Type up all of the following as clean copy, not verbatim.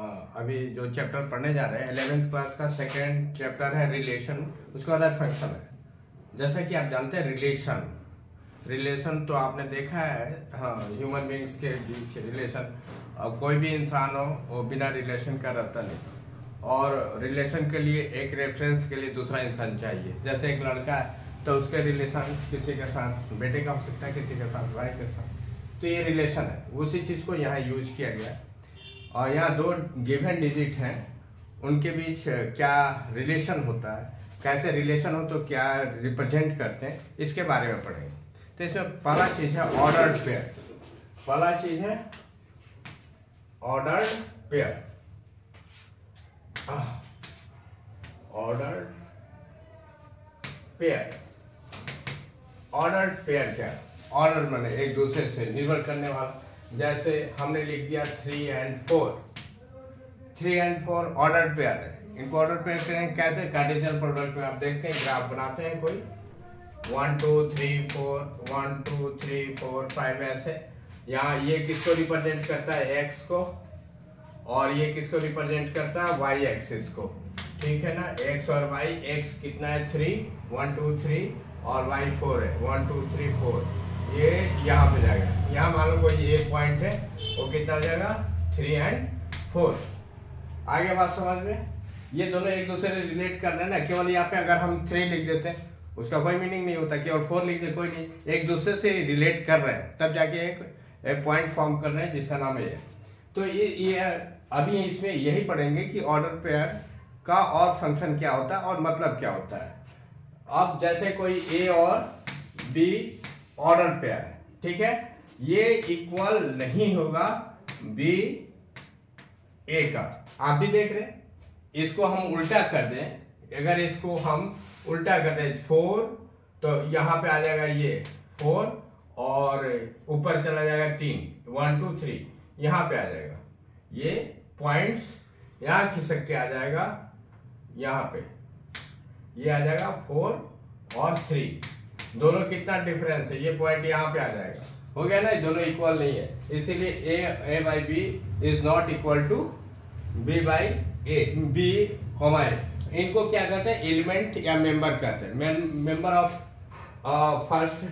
अभी जो चैप्टर पढ़ने जा रहे हैं 11th क्लास का सेकंड चैप्टर है रिलेशन, उसके बाद फंक्शन है। जैसा कि आप जानते हैं रिलेशन तो आपने देखा है, हाँ, ह्यूमन बींग्स के बीच रिलेशन। कोई भी इंसान हो वो बिना रिलेशन का रहता नहीं, और रिलेशन के लिए एक रेफरेंस के लिए दूसरा इंसान चाहिए। जैसे एक लड़का है तो उसके रिलेशन किसी के साथ बेटे का हो सकता है, किसी के साथ भाई के साथ, तो ये रिलेशन है। उसी चीज को यहाँ यूज किया गया। और यहाँ दो गिवन डिजिट हैं, उनके बीच क्या रिलेशन होता है, कैसे रिलेशन हो तो क्या रिप्रेजेंट करते हैं, इसके बारे में पढ़ेंगे। तो इसमें पहला चीज है ऑर्डर्ड पेयर। पहला चीज है ordered pair. Ordered pair. Ordered pair क्या है? ऑर्डर माने एक दूसरे से निर्भर करने वाला। जैसे हमने लिख दिया 3 and 4। 3 and 4 ऑर्डर्ड पेयर है। इनको ऑर्डर पेयर करेंगे कैसे? कार्टेशियन प्रोडक्ट में आप देखते हैं, ग्राफ बनाते हैं कोई 1 2 3 4 1 2 3 4 5 ऐसे। यहाँ ये किसको रिप्रेजेंट करता है? x को, और ये किसको रिप्रेजेंट करता है? y एक्सिस को। ठीक है ना, x और y। x कितना है? 3 1 2 3, और y 4 है 1 2 3 4। ये यहाँ पे जाएगा। यहाँ मान लो कोई एक पॉइंट है, वो कितना जाएगा? 3 and 4। आगे बात समझ में? ये दोनों एक दूसरे से रिलेट कर रहे हैं ना। केवल यहाँ पे अगर हम 3 लिख देते हैं उसका कोई मीनिंग नहीं होता, केवल 4 लिख दे कोई नहीं, एक दूसरे से रिलेट कर रहे हैं, तब जाके एक पॉइंट फॉर्म कर रहे हैं जिसका नाम है। तो ये अभी इसमें यही पढ़ेंगे कि ऑर्डर पेयर का और फंक्शन क्या होता है और मतलब क्या होता है। अब जैसे कोई ए और बी ऑर्डर पेयर है, ठीक है, ये इक्वल नहीं होगा बी ए का। आप भी देख रहे हैं, इसको हम उल्टा कर दें। अगर इसको हम उल्टा कर दें 4, तो यहाँ पे आ जाएगा ये 4, और ऊपर चला जाएगा 3 1 2 3, यहाँ पे आ जाएगा। ये पॉइंट्स यहाँ खिसक के आ जाएगा, यहाँ पे ये आ जाएगा 4 और 3। दोनों कितना डिफरेंस है? ये पॉइंट यहाँ पे आ जाएगा। हो गया ना, दोनों इक्वल नहीं है, इसीलिए a by b is not equal to b by a। b, इनको क्या कहते हैं? एलिमेंट या मेंबर कहते हैं। Member of first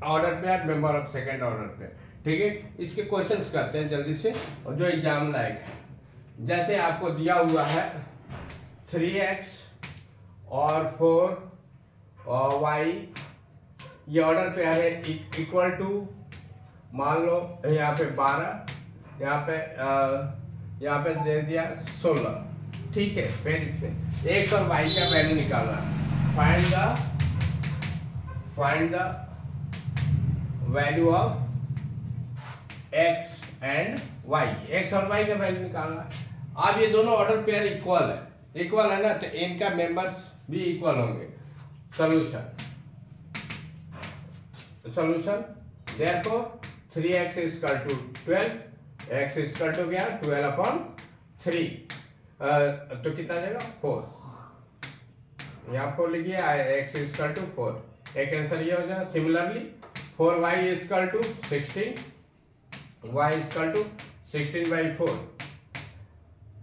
order pair, member of second order pair. ठीक है, इसके क्वेश्चंस करते हैं जल्दी से, और जो एग्जाम लायक है। जैसे आपको दिया हुआ है 3x और 4 और y, ये ऑर्डर पे है इक्वल टू, मान लो यहाँ पे 12, यहाँ पे दे दिया 16। ठीक है, फिर x और y का वैल्यू निकालना। Find the value of x and y। x और y का वैल्यू निकालना। अब ये दोनों ऑर्डर पेयर इक्वल है ना, तो इनका मेंबर्स भी इक्वल होंगे। Solution therefore 3x is equal to 12, x is equal to क्या? 12/3। तो कितना आ जाएगा? 4। यहाँ 4 लिखिए, x is equal to 4। एक आंसर ये हो जाएगा। Similarly 4y is equal to 16, y is equal to 16/4।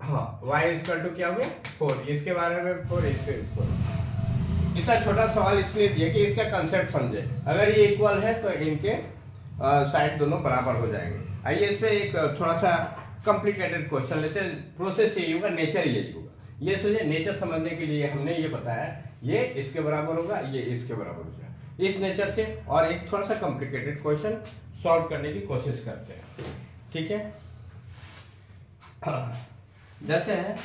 हाँ, y is equal to क्या हो गया? 4। इसके बारे में 4, इसके 4। इसका छोटा सवाल इसलिए दिया कि इसका कंसेप्ट समझे। अगर ये इक्वल है तो इनके साइड दोनों बराबर हो जाएंगे। आइए इस पे एक थोड़ा सा कॉम्प्लिकेटेड क्वेश्चन लेते हैं। प्रोसेस यही होगा, नेचर यही होगा। ये सोचिए, नेचर समझने के लिए हमने ये बताया, ये इसके बराबर होगा, ये इसके बराबर हो जाएगा। इस नेचर से और एक थोड़ा सा कॉम्प्लिकेटेड क्वेश्चन सॉल्व करने की कोशिश करते हैं। ठीक है, जैसे है,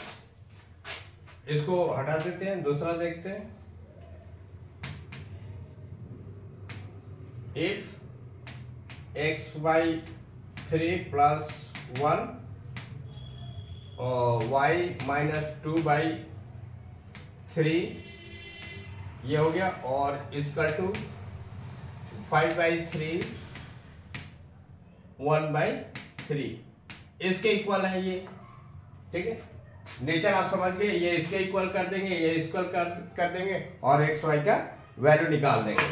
इसको हटा देते हैं, दूसरा देखते हैं। If x by 3 plus 1 y minus 2 by 3 ये हो गया, और इसका 2 5 by 3 1 by 3 इसके इक्वल है ये। ठीक है, नेचर आप समझ गए। ये इसके इक्वल कर देंगे, ये इक्वल कर देंगे, और एक्स वाई का वैल्यू निकाल देंगे।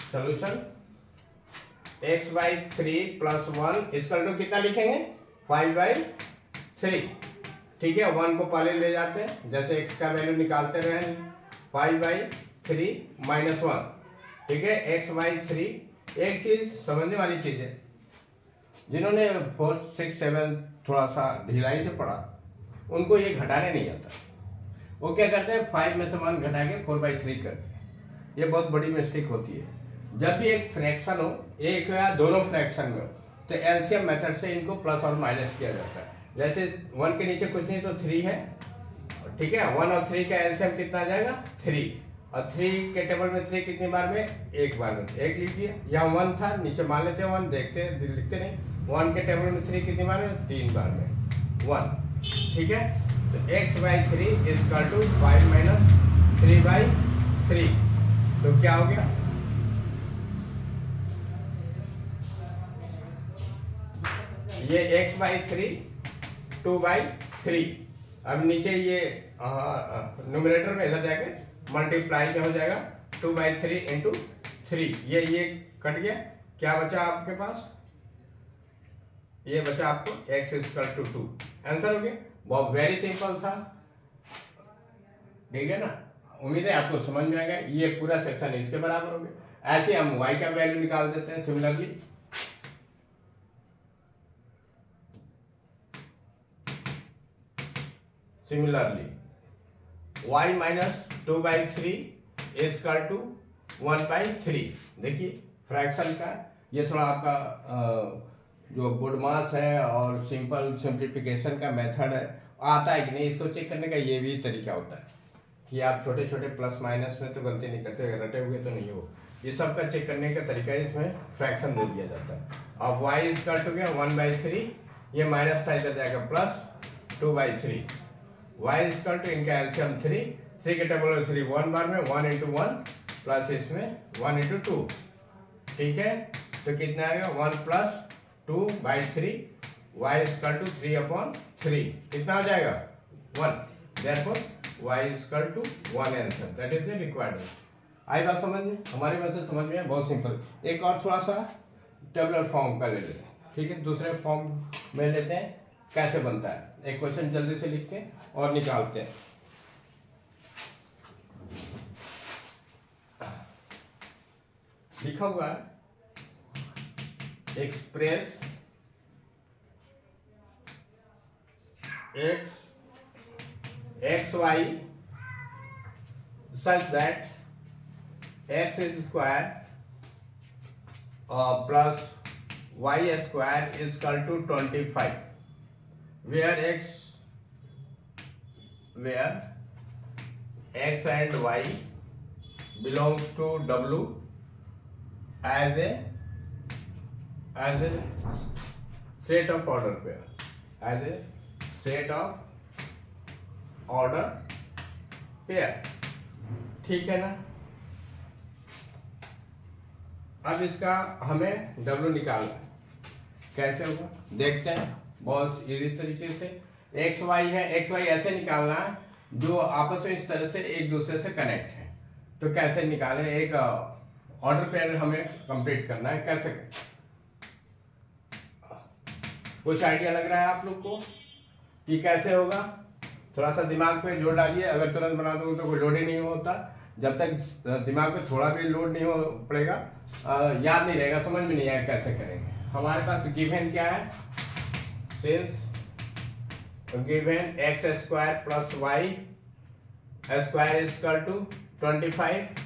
Solution x by 3 plus 1 equal to कितना लिखेंगे? 5 by 3, ठीक है। 1 को पहले ले जाते हैं, जैसे x का वैल्यू निकालते रहे 5/3 -1, ठीक है। x/3 एक चीज समझने वाली चीज है, जिन्होंने 4, 6, 7 थोड़ा सा ढिलाई से पढ़ा उनको ये घटाने नहीं आता। वो क्या करते हैं 5 में से 1 घटा के 4/3 करते हैं। ये बहुत बड़ी मिस्टेक होती है। जब भी एक फ्रैक्शन हो, एक या दोनों फ्रैक्शन में हो, तो एलसीएम मेथड से इनको प्लस और माइनस किया जाता है। जैसे 1 के नीचे कुछ नहीं तो 3 है, ठीक है। 1 और 3 का एलसीएम कितना आ जाएगा 3, और 3 के टेबल में 3 कितनी बार में, एक बार में, एक लिख दिया। यहाँ 1 था, नीचे मान लेते हैं 1, देखते लिखते नहीं। 1 के टेबल में 3 कितनी बार में, 3 बार में 1, ठीक है। तो x/3 = 5 - 3/3, तो क्या हो गया, ये x/3 2/3। अब नीचे ये न्यूमरेटर में इधर जाके मल्टीप्लाई में हो जाएगा 2/3 × 3, ये कट गया। क्या बचा आपके पास, ये बचा आपको x = 2। आंसर हो गया। बहुत वेरी सिंपल था, ठीक है ना। उम्मीद है आपको समझ में आएगा। ये पूरा सेक्शन इसके बराबर हो गया। ऐसे हम y का वैल्यू निकाल देते हैं सिमिलरली। y - 2/3 = 1/3। देखिए फ्रैक्शन का ये थोड़ा आपका जो बोडमास है और सिंपल सिंप्लीफिकेशन का मेथड है, आता है कि नहीं, इसको चेक करने का ये भी तरीका होता है कि आप छोटे छोटे प्लस माइनस में तो गलती नहीं करते, रटे हुए तो नहीं हो। ये सब का चेक करने का तरीका इसमें फ्रैक्शन दे दिया जाता है। अब y = गया 1/3, ये माइनस था इधर जाएगा प्लस 2/3। y = इनका एलसीएम 3 के टेबल में 3 1 बार में, 1 × 1 प्लस इसमें 1 × 2, ठीक है। तो कितना आएगा 1 + 2/3, y = 3/3, कितना हो जाएगा 1। therefore y = 1 answer, that is the required. आई बात समझ में, हमारे वजह से समझ में बहुत सिंपल। एक और थोड़ा सा टेबुलर फॉर्म का ले लेते हैं, ठीक है। दूसरे फॉर्म में लेते हैं, कैसे बनता है। एक क्वेश्चन जल्दी से लिखते हैं और निकालते हैं। लिखा हुआ है express xy such that x square plus y square is equal to 25, where x and y belongs to W as a set of order pair, as a set of order pair, ठीक है ना। अब इसका हमें W निकालना है, कैसे होगा देखते हैं बहुत इजी तरीके से। एक्स वाई है, एक्स वाई ऐसे निकालना है जो आपस में इस तरह से एक दूसरे से कनेक्ट है। तो कैसे निकालें, एक ऑर्डर पेयर हमें कंप्लीट करना है, कैसे कुछ आइडिया लग रहा है आप लोग को कि कैसे होगा? थोड़ा सा दिमाग पे जोर डालिए। अगर तुरंत बना दूंगा तो कोई लोड ही नहीं होता। जब तक दिमाग पे थोड़ा भी लोड नहीं हो पड़ेगा याद नहीं रहेगा, समझ में नहीं आएगा कैसे करेंगे। हमारे पास गिवन क्या है, since given x square plus y square is equal to 25।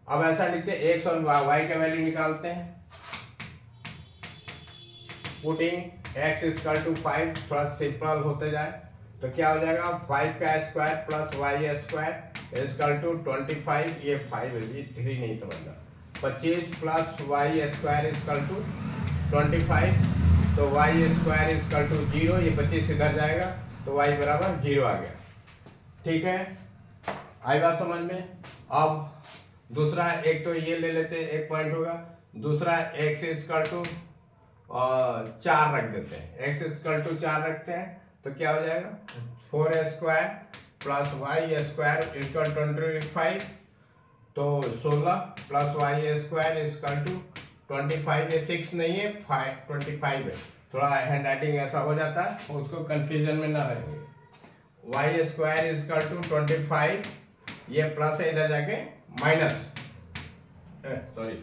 अब ऐसा लिखते हैं एक्स और वाई का वैल्यू निकालते हैं। पुटिंग एक्स इक्वल टू 5, थोड़ा सिंपल होते जाए तो क्या हो जाएगा 5 का square plus y square equal to 25। ये 5 है, ये 3 नहीं समझना। 25 plus y square equal to 25, तो वाई स्क्वायर इक्वल टू 0। ये 25 इधर जाएगा तो वाई बराबर 0 आ गया। ठीक है, आई बात समझ में। अब दूसरा एक तो ये ले लेते हैं, एक पॉइंट होगा। दूसरा एक्स इक्वल टू 4 रख देते हैं। एक्स इक्वल टू 4 रखते हैं तो क्या हो जाएगा 4 square plus y square equal 25, तो 16 plus y square equal to 25 है, 6 नहीं है, 25 है। थोड़ा हैंड राइटिंग ऐसा हो जाता है, उसको कंफ्यूजन में ना रहेंगे। Y square is equal to 25, ये प्लस है, इधर जाके माइनस, सॉरी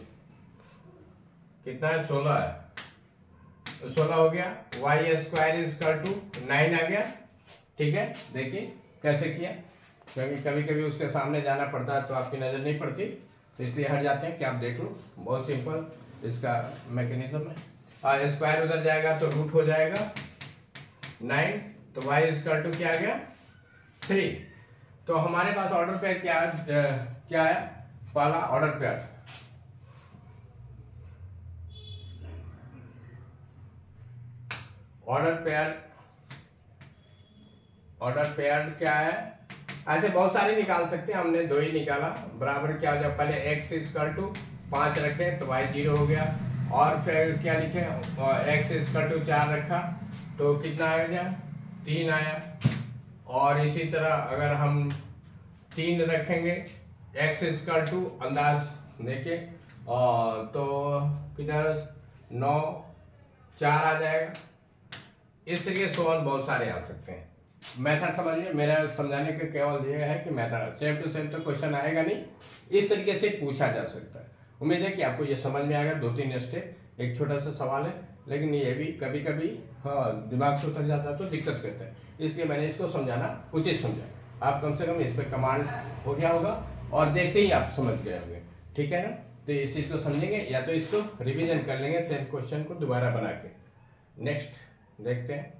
कितना है, 16 है, 16 हो गया। Y square is equal to 9 आ गया। ठीक है, देखिए कैसे किया, क्योंकि कभी कभी उसके सामने जाना पड़ता है तो आपकी नजर नहीं पड़ती, तो इसलिए हट जाते हैं कि आप देख लो। बहुत सिंपल इसका मैकेनिज्म है। और स्क्वायर उधर जाएगा तो रूट हो जाएगा 9, तो y इक्वल टू क्या आ गया, 3। तो हमारे पास ऑर्डर पेयर क्या है, पहला ऑर्डर पेयर क्या है, ऐसे बहुत सारे निकाल सकते हैं, हमने 2 ही निकाला। बराबर क्या हो जाए, पहले x इक्वल टू 5 रखे तो y 0 हो गया, और फिर क्या लिखे, x इक्वल टू 4 रखा तो कितना आ गया, 3 आया। और इसी तरह अगर हम 3 रखेंगे, x इक्वल टू अंदाज देखे तो कितना, 9, 4 आ जाएगा। इस तरीके से बहुत सारे आ सकते हैं। मेथड समझिए, मेरा समझाने का केवल ये है कि मेथड सेम टू सेम तो क्वेश्चन आएगा नहीं, इस तरीके से पूछा जा सकता है। उम्मीद है कि आपको ये समझ में आएगा। 2-3 स्टेप, एक छोटा सा सवाल है, लेकिन ये भी कभी कभी दिमाग से उतर जाता है तो दिक्कत करता है, इसलिए मैंने इसको समझाना उचित समझा। आप कम से कम इस पर कमांड हो गया होगा और देखते ही आप समझ गए होंगे। ठीक है ना, तो इस चीज को समझेंगे या तो इसको रिविजन कर लेंगे सेम क्वेश्चन को दोबारा बना के। नेक्स्ट देखते हैं।